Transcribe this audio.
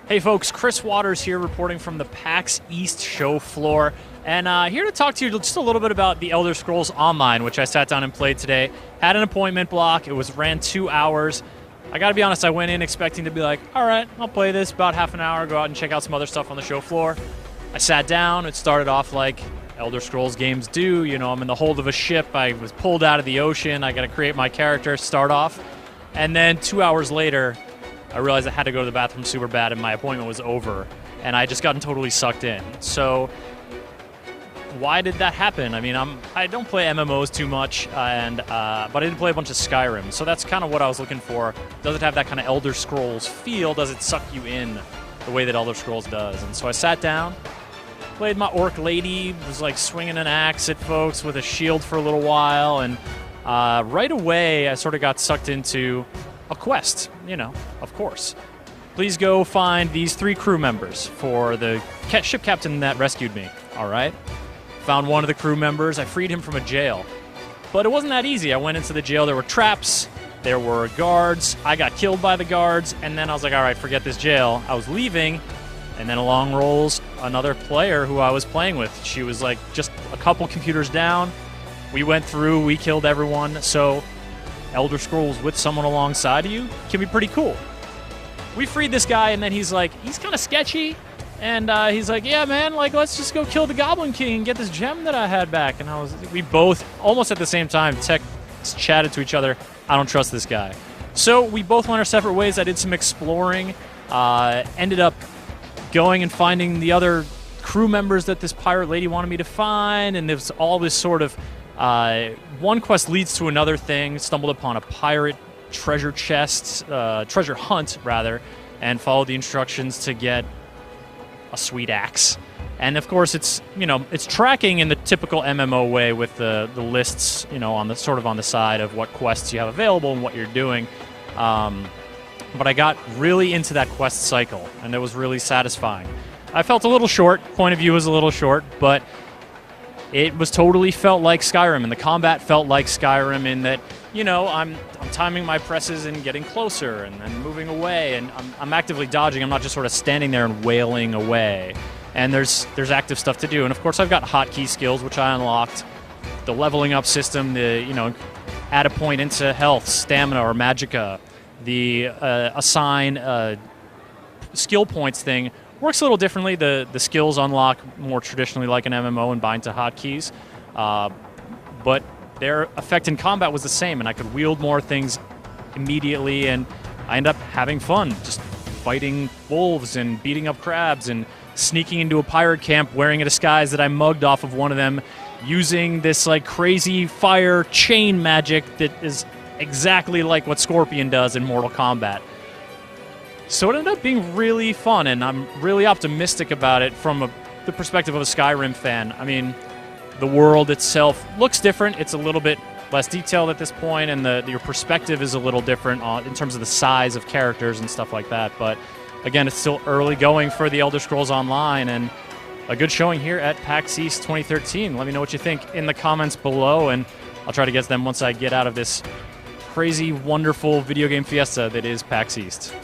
Hey folks, Chris Waters here reporting from the PAX East show floor, and here to talk to you just a little bit about the Elder Scrolls Online, which I sat down and played today. Had an appointment block, ran 2 hours. I gotta be honest, I went in expecting to be like, alright, I'll play this about half an hour, go out and check out some other stuff on the show floor. I sat down, it started off like Elder Scrolls games do, you know, I'm in the hold of a ship, I was pulled out of the ocean, I gotta create my character, start off, and then 2 hours later, I realized I had to go to the bathroom super bad and my appointment was over, and I just gotten totally sucked in. So why did that happen? I mean, I don't play MMOs too much, but I did play a bunch of Skyrim, so that's kind of what I was looking for. Does it have that kind of Elder Scrolls feel? Does it suck you in the way that Elder Scrolls does? And so I sat down, played my orc lady, was like swinging an axe at folks with a shield for a little while, and right away I sort of got sucked into a quest, you know, of course. Please go find these 3 crew members for the ship captain that rescued me, all right? Found one of the crew members, I freed him from a jail. But it wasn't that easy. I went into the jail, there were traps, there were guards, I got killed by the guards, and then I was like, all right, forget this jail. I was leaving, and then along rolls another player who I was playing with. She was like just a couple computers down. We went through, we killed everyone, so Elder Scrolls with someone alongside of you can be pretty cool. We freed this guy, and then he's kind of sketchy, and he's like, yeah, man, like, let's just go kill the Goblin King and get this gem that I had back. And we both, almost at the same time, chatted to each other, I don't trust this guy. So we both went our separate ways. I did some exploring, ended up going and finding the other crew members that this pirate lady wanted me to find, and there's all this sort of one quest leads to another thing. Stumbled upon a pirate treasure hunt rather, and followed the instructions to get a sweet axe. And of course, it's tracking in the typical MMO way with the lists, you know, on the side of what quests you have available and what you're doing. But I got really into that quest cycle, and it was really satisfying. I felt a little short. Point of view was a little short, but it was totally felt like Skyrim, and the combat felt like Skyrim in that, you know, I'm timing my presses and getting closer and then moving away, and I'm actively dodging. I'm not just sort of standing there and wailing away. And there's active stuff to do. And of course, I've got hotkey skills, which I unlocked. The leveling up system, add a point into health, stamina, or magicka. The assign skill points thing works a little differently. The skills unlock more traditionally like an MMO and bind to hotkeys, but their effect in combat was the same, and I could wield more things immediately, and I ended up having fun, just fighting wolves and beating up crabs and sneaking into a pirate camp wearing a disguise that I mugged off of one of them, using this like crazy fire chain magic that is exactly like what Scorpion does in Mortal Kombat. So it ended up being really fun, and I'm really optimistic about it from the perspective of a Skyrim fan. I mean, the world itself looks different. It's a little bit less detailed at this point, and your perspective is a little different in terms of the size of characters and stuff like that. But again, it's still early going for the Elder Scrolls Online, and a good showing here at PAX East 2013. Let me know what you think in the comments below, and I'll try to get them once I get out of this crazy, wonderful video game fiesta that is PAX East.